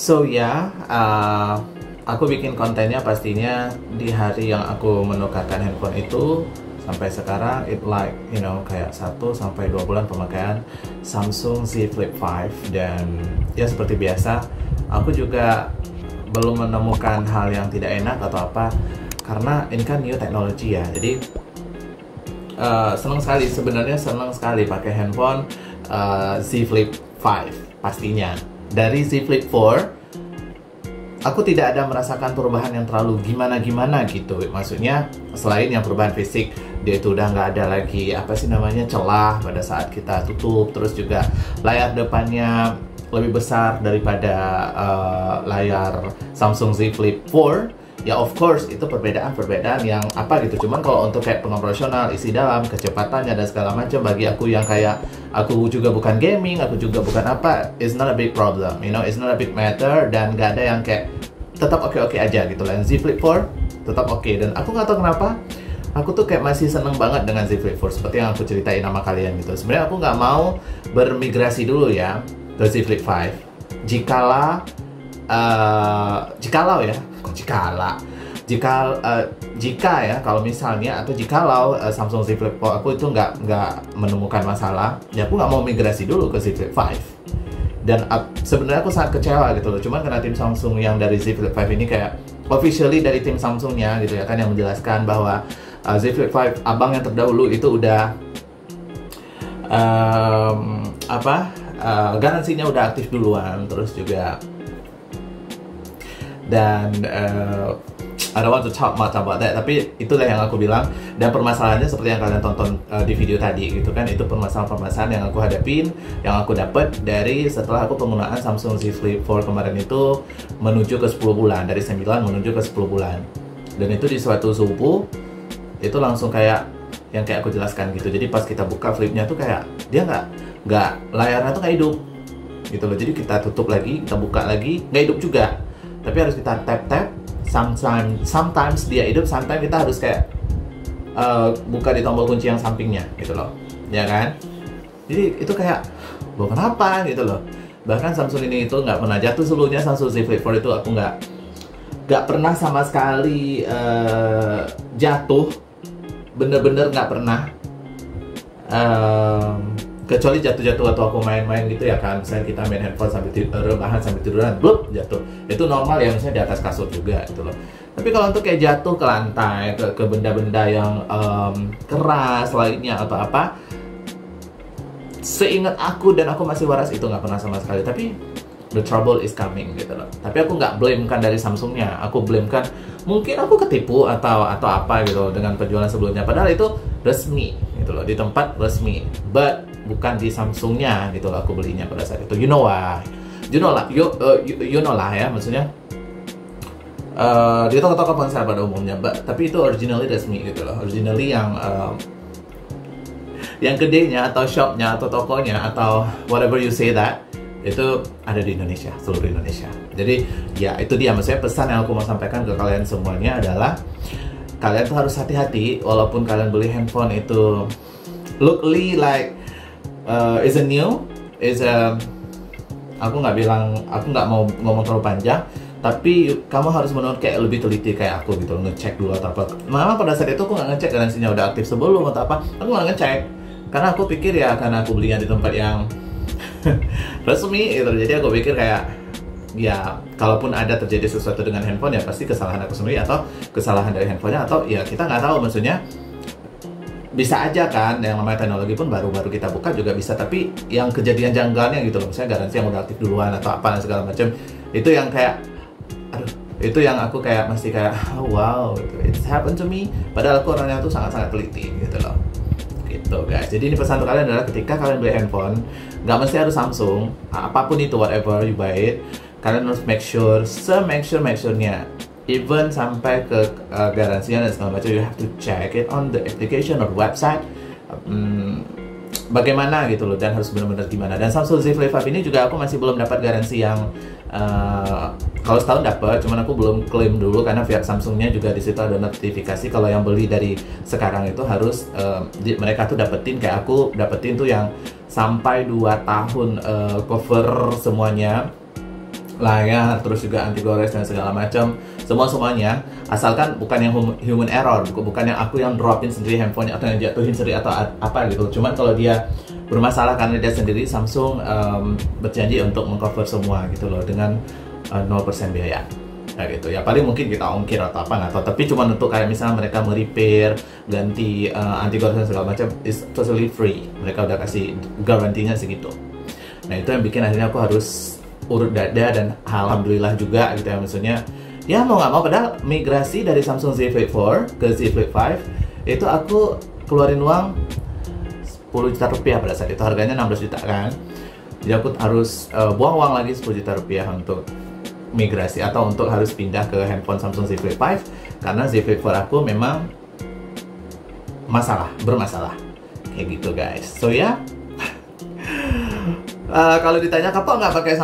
So ya, aku bikin kontennya pastinya di hari yang aku menukarkan handphone itu. Sampai sekarang it like, you know, kayak 1-2 bulan pemakaian Samsung Z Flip 5. Dan ya seperti biasa, aku juga belum menemukan hal yang tidak enak atau apa, karena ini kan new technology ya. Jadi senang sekali pakai handphone Z Flip 5 pastinya. Dari Z Flip 4 aku tidak ada merasakan perubahan yang terlalu gimana-gimana gitu. Maksudnya selain yang perubahan fisik, dia itu udah nggak ada lagi celah pada saat kita tutup. Terus juga layar depannya lebih besar daripada layar Samsung Z Flip 4. Ya of course itu perbedaan yang gitu. Cuman kalau untuk kayak pengoperasional, isi dalam, kecepatannya dan segala macam, bagi aku yang kayak aku juga bukan gaming, aku juga bukan it's not a big problem, you know, it's not a big matter. Dan gak ada yang kayak, tetap oke aja gitu lah. Z Flip 4 tetap oke. Dan aku nggak tahu kenapa aku tuh kayak masih seneng banget dengan Z Flip 4, seperti yang aku ceritain sama kalian gitu. Sebenarnya aku nggak mau bermigrasi dulu ya ke Z Flip 5 jika ya, kalau misalnya atau jikalau Samsung Z Flip 4 aku itu nggak menemukan masalah, ya aku nggak mau migrasi dulu ke Z Flip 5. Dan sebenarnya aku sangat kecewa gitu loh. Cuman karena tim Samsung yang dari Z Flip 5 ini kayak officially dari tim Samsungnya gitu ya kan, yang menjelaskan bahwa Z Flip 5 abang yang terdahulu itu udah garansinya udah aktif duluan. Terus juga dan I don't want to talk much about that, tapi itulah yang aku bilang. Dan permasalahannya seperti yang kalian tonton di video tadi gitu kan, itu permasalahan yang aku hadapin, yang aku dapat dari setelah aku penggunaan Samsung Z Flip 4 kemarin itu menuju ke 10 bulan, dari 9 menuju ke 10 bulan. Dan itu di suatu subuh itu langsung kayak yang kayak aku jelaskan gitu. Jadi pas kita buka flipnya tuh kayak dia nggak layarnya tuh nggak hidup gitu loh. Jadi kita tutup lagi, kita buka lagi, nggak hidup juga. Tapi harus kita tap. Sometimes dia hidup, sometimes kita harus kayak buka di tombol kunci yang sampingnya gitu loh, ya kan? Jadi itu kayak, loh kenapa gitu loh. Bahkan Samsung ini itu nggak pernah jatuh sebelumnya. Samsung Z Flip 4 itu aku nggak pernah sama sekali jatuh, bener-bener nggak pernah. Kecuali jatuh-jatuh atau aku main-main gitu ya kan, misalnya kita main handphone sambil rebahan sambil tiduran, blup, jatuh. Itu normal ya, misalnya di atas kasur juga gitu loh. Tapi kalau untuk kayak jatuh ke lantai, ke benda-benda yang keras lainnya atau apa, seingat aku dan aku masih waras itu nggak pernah sama sekali. Tapi the trouble is coming gitu loh. Tapi aku nggak blamekan dari Samsungnya, aku blamekan mungkin aku ketipu atau apa gitu dengan penjualan sebelumnya. Padahal itu resmi gitu loh, di tempat resmi, but bukan di Samsungnya gitu loh aku belinya pada saat itu. You know lah ya, maksudnya di toko-toko ponsel pada umumnya, tapi itu originally resmi gitu loh, originally yang gedenya atau shopnya atau tokonya atau whatever you say that, itu ada di Indonesia, seluruh Indonesia. Jadi ya itu dia, maksudnya pesan yang aku mau sampaikan ke kalian semuanya adalah kalian tuh harus hati-hati walaupun kalian beli handphone itu lookly like is a new, is a, aku nggak mau ngomong terlalu panjang, tapi kamu harus menurut kayak lebih teliti kayak aku gitu, ngecek dulu atau apa. Memang pada saat itu aku nggak ngecek garansinya udah aktif sebelum atau apa, aku nggak ngecek karena aku pikir ya karena aku belinya di tempat yang resmi gitu, jadi aku pikir kayak ya kalaupun ada terjadi sesuatu dengan handphone ya pasti kesalahan aku sendiri atau kesalahan dari handphonenya, atau ya kita nggak tahu, maksudnya bisa aja kan, yang namanya teknologi pun baru-baru kita buka juga bisa, tapi yang kejadian janggalnya gitu loh, misalnya garansi yang udah aktif duluan atau apa segala macam, itu yang kayak aduh, itu yang aku kayak masih kayak oh, wow gitu. It's happened to me, padahal aku orangnya tuh sangat-sangat teliti gitu loh, gitu guys. Jadi ini pesan untuk kalian adalah ketika kalian beli handphone, nggak mesti harus Samsung, apapun itu, whatever you buy it, kalian harus make sure-nya, even sampai ke garansinya dan segala macam, you have to check it on the application or website, bagaimana gitu loh, dan harus benar-benar gimana. Dan Samsung Z Flip 5 ini juga aku masih belum dapat garansi yang kalau setahun dapat, cuman aku belum klaim dulu karena pihak Samsungnya juga di situ ada notifikasi kalau yang beli dari sekarang itu harus mereka tuh dapetin, kayak aku dapetin tuh yang sampai 2 tahun cover semuanya, layar, terus juga anti gores dan segala macam, semuanya, asalkan bukan yang human error, bukan yang aku yang dropin sendiri handphone atau yang jatuhin sendiri atau apa gitu. Cuman kalau dia bermasalah karena dia sendiri, Samsung berjanji untuk mengcover semua gitu loh dengan 0% biaya. Kayak gitu ya, paling mungkin kita ongkir atau apa nggak tahu, tapi cuma untuk kayak misalnya mereka merepair, ganti anti gores dan segala macam is totally free, mereka udah kasih garantinya segitu. Nah itu yang bikin akhirnya aku harus urut dada, dan alhamdulillah juga gitu ya, maksudnya ya mau nggak mau, padahal migrasi dari Samsung Z Flip 4 ke Z Flip 5 itu aku keluarin uang 10 juta rupiah pada saat itu, harganya 16 juta kan, jadi aku harus buang uang lagi 10 juta rupiah untuk migrasi atau untuk harus pindah ke handphone Samsung Z Flip 5 karena Z Flip 4 aku memang bermasalah kayak gitu guys. So ya kalau ditanya kapok nggak pakai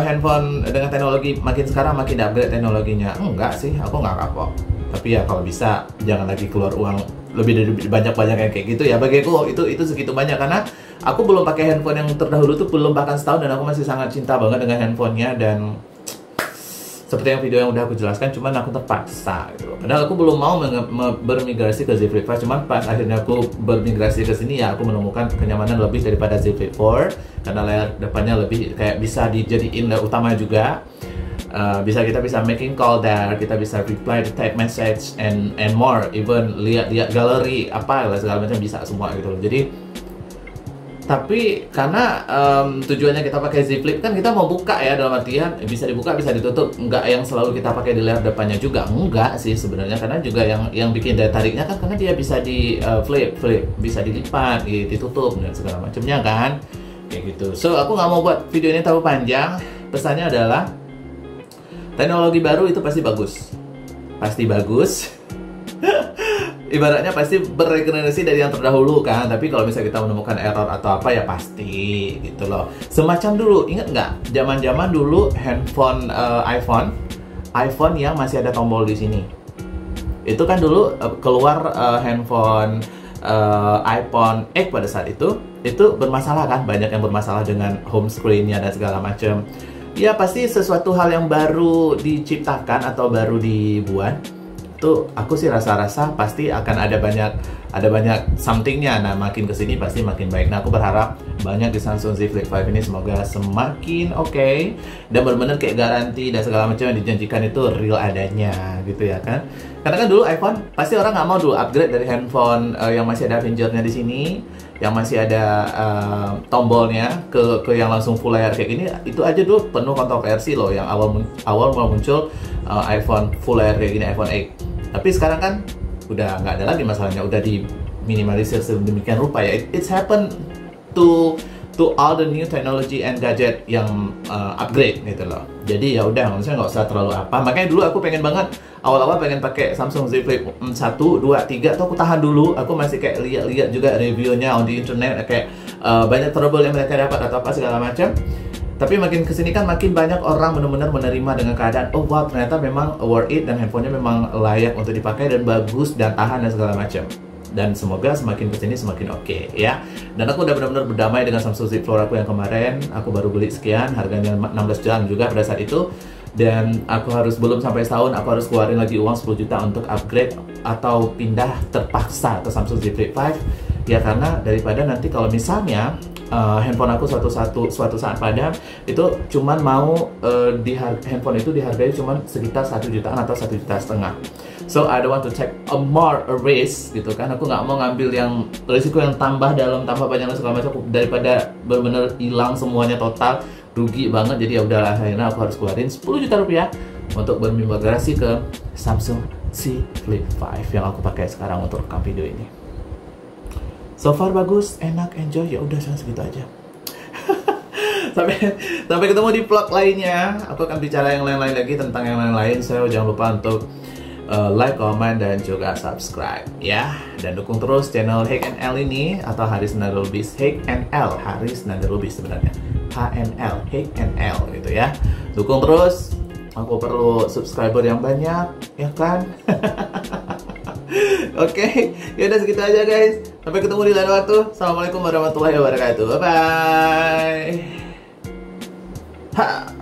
handphone dengan teknologi makin sekarang makin upgrade teknologinya, enggak sih, aku nggak kapok. Tapi ya kalau bisa jangan lagi keluar uang lebih dari banyak kayak gitu ya. Bagiku itu segitu banyak, karena aku belum pakai handphone yang terdahulu tuh belum bahkan setahun, dan aku masih sangat cinta banget dengan handphonenya, dan seperti yang video yang udah aku jelaskan, cuman aku terpaksa gitu loh. Padahal aku belum mau bermigrasi ke Z Flip 5, cuman pas akhirnya aku bermigrasi ke sini ya aku menemukan kenyamanan lebih daripada Z Flip 4 karena layar depannya lebih kayak bisa dijadiin layar utama juga. Kita bisa making call there, kita bisa reply the text message and more, even lihat galeri apa segala macam bisa semua gitu loh. Jadi tapi karena tujuannya kita pakai Z Flip kan kita mau buka ya, dalam artian bisa dibuka bisa ditutup, nggak yang selalu kita pakai di layar depannya juga, enggak sih sebenarnya, karena juga yang bikin daya tariknya kan karena dia bisa di flip bisa dilipat, ditutup dan segala macamnya kan kayak gitu. So aku nggak mau buat video ini terlalu panjang, pesannya adalah teknologi baru itu pasti bagus ibaratnya pasti beregenerasi dari yang terdahulu kan, tapi kalau misalnya kita menemukan error atau apa ya pasti gitu loh. Semacam dulu, inget nggak zaman dulu handphone iPhone yang masih ada tombol di sini, itu kan dulu keluar handphone iPhone X pada saat itu bermasalah kan, banyak yang bermasalah dengan home screen-nya dan segala macam. Ya pasti sesuatu hal yang baru diciptakan atau baru dibuat tuh, aku sih rasa-rasa pasti akan ada banyak somethingnya. Nah makin kesini pasti makin baik. Nah aku berharap banyak di Samsung Z Flip 5 ini semoga semakin oke, dan benar-benar kayak garansi dan segala macam yang dijanjikan itu real adanya gitu ya kan. Karena kan dulu iPhone pasti orang nggak mau dulu upgrade dari handphone yang masih ada fingernya di sini, yang masih ada tombolnya ke yang langsung full layar kayak gini. Itu aja dulu penuh kontroversi loh, yang awal muncul iPhone full layar kayak gini, iPhone 8. Tapi sekarang kan udah nggak ada lagi masalahnya, udah diminimalisir sedemikian rupa ya. It's happened to all the new technology and gadget yang upgrade gitu loh. Jadi ya udah, maksudnya nggak usah terlalu apa. Makanya dulu aku pengen banget awal-awal pengen pakai Samsung Z Flip 1, 2, 3 tuh aku tahan dulu. Aku masih kayak lihat juga reviewnya on the internet, kayak banyak trouble yang mereka dapat atau apa segala macam. Tapi makin kesini kan makin banyak orang benar-benar menerima dengan keadaan, oh wow ternyata memang worth it dan handphonenya memang layak untuk dipakai dan bagus dan tahan dan segala macam. Dan semoga semakin kesini semakin oke ya. Dan aku udah benar-benar berdamai dengan Samsung Z Fold aku yang kemarin. Aku baru beli sekian, harganya 16 jutaan juga pada saat itu. Dan aku harus belum sampai setahun, aku harus keluarin lagi uang 10 juta untuk upgrade atau pindah terpaksa ke Samsung Z Flip 5. Ya karena daripada nanti kalau misalnya handphone aku suatu saat padam, itu cuman mau handphone itu dihargai cuman sekitar 1 jutaan atau 1,5 juta. So I don't want to take a more risk gitu kan. Aku nggak mau ngambil yang risiko yang tambah banyak dan segala macam daripada benar-benar hilang semuanya total, rugi banget. Jadi ya udahlah, akhirnya aku harus keluarin 10 juta rupiah untuk bermigrasi ke Samsung Z Flip 5 yang aku pakai sekarang untuk rekam video ini. So far bagus, enak, enjoy, ya udah segitu aja. sampai ketemu di vlog lainnya. Aku akan bicara yang lain-lain lagi tentang yang lain-lain. So jangan lupa untuk like, comment, dan juga subscribe ya. Dan dukung terus channel Hack and L ini atau Haris Nanda Lubis. Hack and L, Haris Nanda Lubis sebenarnya. HNL, Hack and L gitu ya. Dukung terus. Aku perlu subscriber yang banyak, ya kan? Oke, ya udah segitu aja guys. Sampai ketemu di lain waktu. Assalamualaikum warahmatullahi wabarakatuh. Bye bye. Ha.